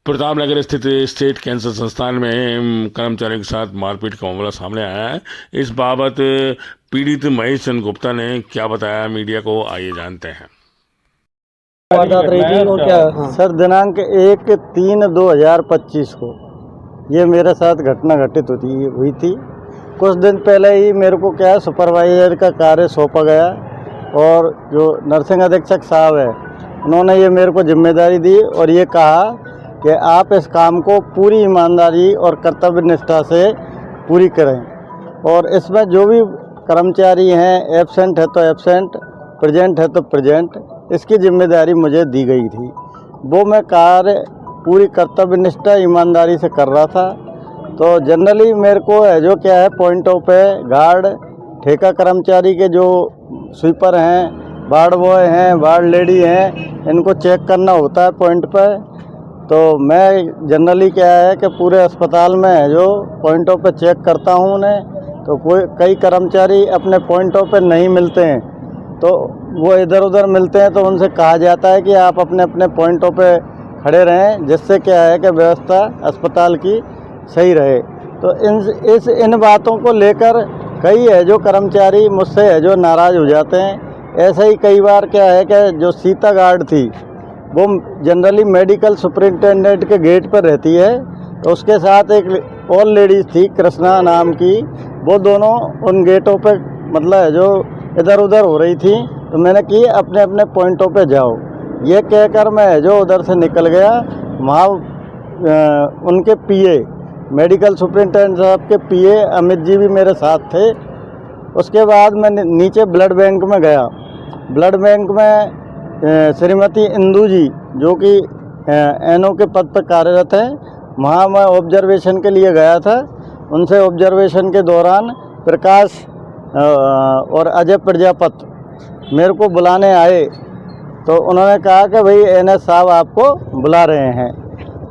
प्रतापनगर स्थित state cancer संस्थान में कर्मचारियों के साथ मारपीट का मामला सामने आया है। इस बाबत पीड़ित महेश चंद्र गुप्ता ने क्या बताया मीडिया को, आइए जानते हैं। वारदात रही थी और क्या? हाँ। सर, दिनांक 1/3/2025 को ये मेरे साथ घटना घटित हुई थी। कुछ दिन पहले ही मेरे को क्या है, सुपरवाइजर का कार्य सौंपा गया और जो नर्सिंग अधीक्षक साहब है उन्होंने ये मेरे को जिम्मेदारी दी और ये कहा कि आप इस काम को पूरी ईमानदारी और कर्तव्य निष्ठा से पूरी करें और इसमें जो भी कर्मचारी हैं, एब्सेंट है तो एब्सेंट, प्रेजेंट है तो प्रेजेंट, इसकी जिम्मेदारी मुझे दी गई थी। वो मैं कार्य पूरी कर्तव्य निष्ठा ईमानदारी से कर रहा था। तो जनरली मेरे को है जो क्या है, पॉइंटों पे गार्ड, ठेका कर्मचारी के जो स्वीपर हैं, वार्ड बॉय हैं, वार्ड लेडी हैं, इनको चेक करना होता है पॉइंट पर। तो मैं जनरली क्या है कि पूरे अस्पताल में जो पॉइंटों पे चेक करता हूँ उन्हें। तो कई कर्मचारी अपने पॉइंटों पे नहीं मिलते हैं तो वो इधर उधर मिलते हैं, तो उनसे कहा जाता है कि आप अपने अपने पॉइंटों पे खड़े रहें, जिससे क्या है कि व्यवस्था अस्पताल की सही रहे। तो इन बातों को लेकर कई है जो कर्मचारी मुझसे है जो नाराज़ हो जाते हैं। ऐसे ही कई बार क्या है कि जो सीता गार्ड थी वो जनरली मेडिकल सुपरिंटेंडेंट के गेट पर रहती है, तो उसके साथ एक और लेडीज़ थी कृष्णा नाम की, वो दोनों उन गेटों पे मतलब है जो इधर उधर हो रही थी। तो मैंने कि अपने अपने पॉइंटों पे जाओ, ये कहकर मैं जो उधर से निकल गया। वहाँ उनके पीए, मेडिकल सुपरिंटेंडेंट साहब के पीए अमित जी भी मेरे साथ थे। उसके बाद मैं नीचे ब्लड बैंक में गया। ब्लड बैंक में श्रीमती इंदू जी जो कि एनओ के पद पर कार्यरत हैं, वहाँ मैं ऑब्जर्वेशन के लिए गया था। उनसे ऑब्जर्वेशन के दौरान प्रकाश और अजय प्रजापति मेरे को बुलाने आए। तो उन्होंने कहा कि भाई एनएस साहब आपको बुला रहे हैं।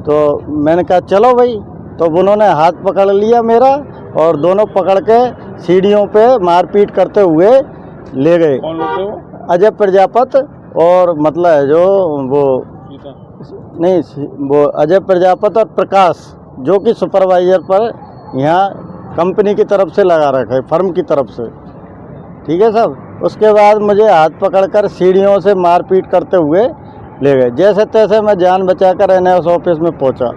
तो मैंने कहा चलो भाई। तो उन्होंने हाथ पकड़ लिया मेरा और दोनों पकड़ के सीढ़ियों पे मारपीट करते हुए ले गए। कौन लोग थे वो? अजय प्रजापति और मतलब है जो वो नहीं, वो अजय प्रजापति और प्रकाश जो कि सुपरवाइजर पर यहाँ कंपनी की तरफ से लगा रखा है, फर्म की तरफ से। ठीक है साहब। उसके बाद मुझे हाथ पकड़कर सीढ़ियों से मारपीट करते हुए ले गए। जैसे तैसे मैं जान बचाकर एनएस ऑफिस में पहुंचा।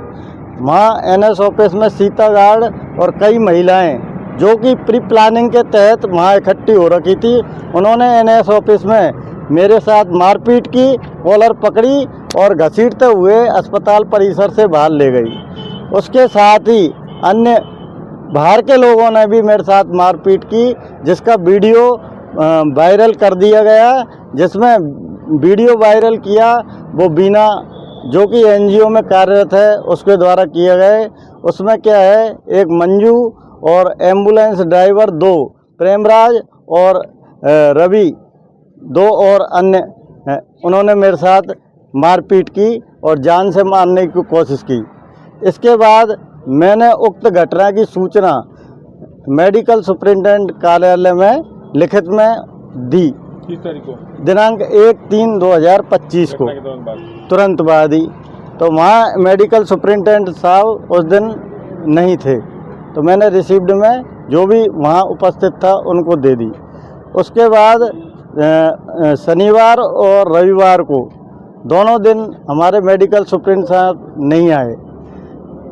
वहाँ एनएस ऑफिस में सीता गार्ड और कई महिलाएं जो कि प्री प्लानिंग के तहत वहाँ इकट्ठी हो रखी थी, उन्होंने एनएस ऑफिस में मेरे साथ मारपीट की, कॉलर पकड़ी और घसीटते हुए अस्पताल परिसर से बाहर ले गई। उसके साथ ही अन्य बाहर के लोगों ने भी मेरे साथ मारपीट की, जिसका वीडियो वायरल कर दिया गया। जिसमें वीडियो वायरल किया वो बीना जो कि एनजीओ में कार्यरत है उसके द्वारा किए गए। उसमें क्या है, एक मंजू और एम्बुलेंस ड्राइवर 2, प्रेमराज और रवि 2 और अन्य उन्होंने मेरे साथ मारपीट की और जान से मारने की कोशिश की। इसके बाद मैंने उक्त घटना की सूचना मेडिकल सुपरिटेंडेंट कार्यालय में लिखित में दी। किस तारीख को? दिनांक 1/3/2025 को, तुरंत बाद ही। तो वहाँ मेडिकल सुपरिटेंडेंट साहब उस दिन नहीं थे, तो मैंने रिसीव्ड में जो भी वहाँ उपस्थित था उनको दे दी। उसके बाद शनिवार और रविवार को दोनों दिन हमारे मेडिकल सुपरिटेंडेंट साहब नहीं आए।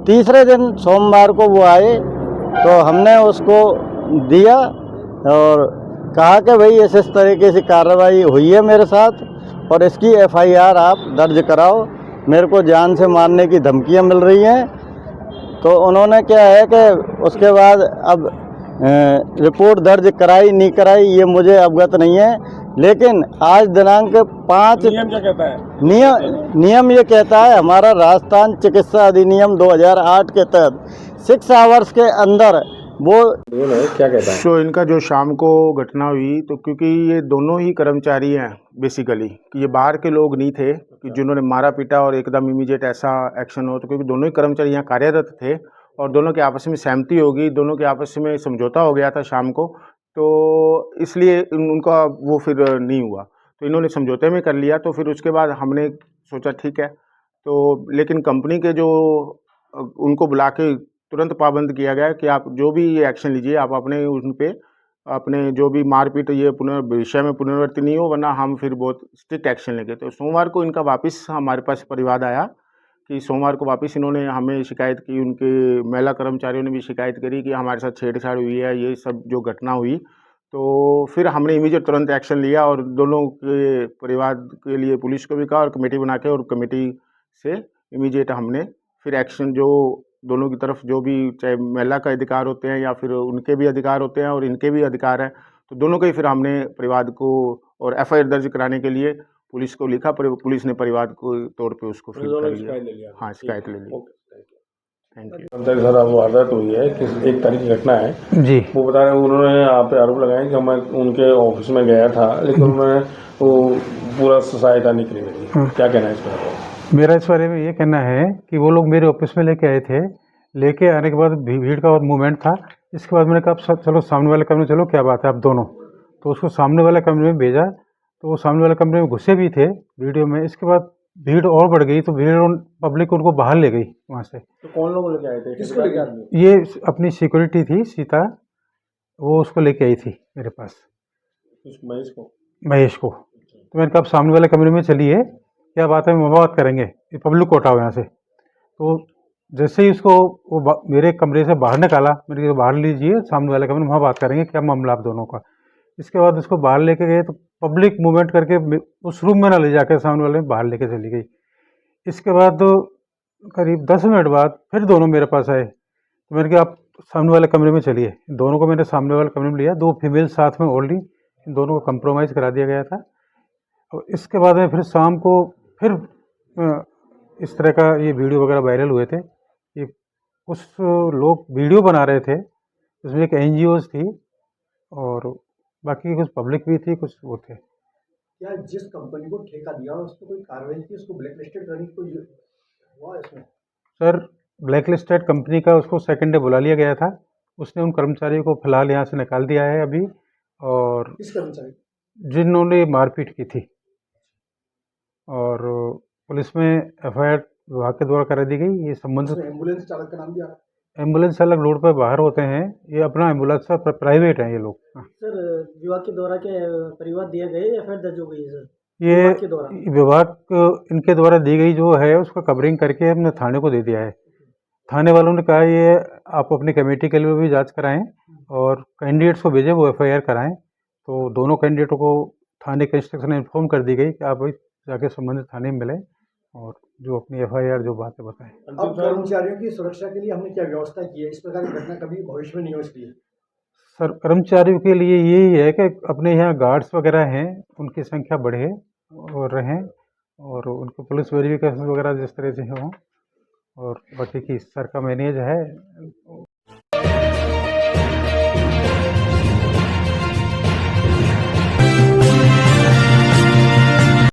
तीसरे दिन सोमवार को वो आए तो हमने उसको दिया और कहा कि भाई इस तरीके से कार्रवाई हुई है मेरे साथ और इसकी एफआईआर आप दर्ज कराओ, मेरे को जान से मारने की धमकियां मिल रही हैं। तो उन्होंने क्या है कि उसके बाद अब रिपोर्ट दर्ज कराई नहीं कराई ये मुझे अवगत नहीं है, लेकिन आज दिनांक 5 नियम क्या कहता है? नियम ये कहता है, हमारा राजस्थान चिकित्सा अधिनियम 2008 के तहत 6 आवर्स के अंदर वो क्या कहता है? सो इनका जो शाम को घटना हुई, तो क्योंकि ये दोनों ही कर्मचारी हैं बेसिकली, कि ये बाहर के लोग नहीं थे कि जिन्होंने मारा पीटा और एकदम इमीडिएट ऐसा एक्शन हो, तो क्योंकि दोनों ही कर्मचारी यहाँ कार्यरत थे और दोनों के आपस में सहमति होगी, दोनों के आपस में समझौता हो गया था शाम को, तो इसलिए उनका वो फिर नहीं हुआ। तो इन्होंने समझौते में कर लिया। तो फिर उसके बाद हमने सोचा ठीक है, तो लेकिन कंपनी के जो उनको बुला के तुरंत पाबंद किया गया कि आप जो भी ये एक्शन लीजिए, आप अपने उन पे अपने जो भी मारपीट ये भविष्य में पुनरावृत्ति नहीं हो, वरना हम फिर बहुत स्ट्रिक्ट एक्शन लेंगे। तो सोमवार को इनका वापस हमारे पास परिवाद आया कि सोमवार को वापस इन्होंने हमें शिकायत की, उनके महिला कर्मचारियों ने भी शिकायत करी कि हमारे साथ छेड़छाड़ हुई है, ये सब जो घटना हुई। तो फिर हमने इमीडिएट तुरंत एक्शन लिया और दोनों के परिवार के लिए पुलिस को भी कहा और कमेटी बना के, और कमेटी से इमीडिएट हमने फिर एक्शन जो दोनों की तरफ जो भी चाहे महिला का अधिकार होते हैं या फिर उनके भी अधिकार होते हैं और इनके भी अधिकार हैं, तो दोनों के ही फिर हमने परिवार को और एफआईआर दर्ज कराने के लिए पुलिस को लिखा, पर पुलिस ने परिवार को तौर पे उसको फिर कर लिया। हाँ, शिकायत ले ली। Thank you. कर्मचारी सर, अब वारदात हुई है किस 1 तारीख की घटना है जी। वो बता रहे हैं, उन्होंने आप पे आरोप लगाया कि मैं उनके ऑफिस में गया था, लेकिन उन्होंने वो पूरा सहायता नहीं करी मेरी। क्या कहना है इस पर? मेरा इस बारे में ये कहना है कि वो लोग मेरे ऑफिस में लेके आए थे, लेके आने के बाद भीड़ का और मूवमेंट था। इसके बाद मैंने कहा चलो सामने वाले कमरे में चलो, क्या बात है आप दोनों। तो उसको सामने वाले कमरे में भेजा, तो वो सामने वाले कमरे में घुसे भी थे वीडियो में। इसके बाद भीड़ और बढ़ गई, तो भीड़ पब्लिक उनको बाहर ले गई वहाँ से। तो कौन लोग लेके आए थे, किसको लेके आए? ये अपनी सिक्योरिटी थी सीता, वो उसको लेके आई थी मेरे पास, महेश को। तो मैंने कहा आप सामने वाले कमरे में चलिए, क्या बात है, हम बात करेंगे, ये पब्लिक को हटाओ यहाँ से। तो जैसे ही उसको वो मेरे कमरे से बाहर निकाला, मैंने कहा बाहर लीजिए, सामने वाले कमरे में वहाँ बात करेंगे, क्या मामला आप दोनों का। इसके बाद उसको बाहर लेके गए, तो पब्लिक मूवमेंट करके उस रूम में ना ले जाकर सामने वाले में बाहर लेके चली गई। इसके बाद करीब 10 मिनट बाद फिर दोनों मेरे पास आए, तो मैंने कहा आप सामने वाले कमरे में चलिए। दोनों को मैंने सामने वाले कमरे में लिया, 2 फीमेल साथ में और ली, इन दोनों को कंप्रोमाइज़ करा दिया गया था। और इसके बाद में फिर शाम को फिर इस तरह का ये वीडियो वगैरह वायरल हुए थे। ये कुछ लोग वीडियो बना रहे थे, उसमें एक एनजीओज़ थी और बाकी कुछ पब्लिक भी थी, कुछ वो थे। क्या जिस कंपनी को ठेका दिया उस पर कोई कार्रवाई की, उसको ब्लैक लिस्टेड करने की कोई हुआ इसमें? सर, ब्लैक लिस्टेड कंपनी का उसको सेकंड डे बुला लिया गया था। उसने उन कर्मचारियों को फिलहाल यहाँ से निकाल दिया है अभी। और किस कर्मचारी? जिन्होंने मारपीट की थी, और पुलिस में एफआईआर विभाग के द्वारा करा दी गई। ये संबंधित एम्बुलेंस चालक का नाम भी आ रहा है। एम्बुलेंस चालक रोड पर बाहर होते हैं, ये अपना एम्बुलेंस का प्राइवेट है ये लोग। सर, विभाग के द्वारा क्या परिवार दिया गया या एफआईआर दर्ज हो गई है सर? ये विभाग के द्वारा? विभाग इनके द्वारा दी गई जो है उसका कवरिंग करके हमने थाने को दे दिया है। थाने वालों ने कहा ये आप अपनी कमेटी के लिए भी जांच कराएं और कैंडिडेट्स को भेजें, वो एफआईआर कराएं। तो दोनों कैंडिडेटों को थाने के इंस्ट्रक्शन इन्फॉर्म कर दी गई कि आप जाके संबंधित थाने में मिलें और जो अपनी एफआईआर जो बातें बताएं। अब कर्मचारियों की सुरक्षा के लिए हमने क्या व्यवस्था की है? इस प्रकार की घटना कभी भविष्य में नहीं हो इसलिए। सर, कर्मचारियों के लिए यही है कि अपने यहाँ गार्ड्स वगैरह हैं, उनकी संख्या बढ़े और रहें, और उनको पुलिस वेरिफिकेशन वगैरह जिस तरह से हों, और बाकी की सर का मैनेज है।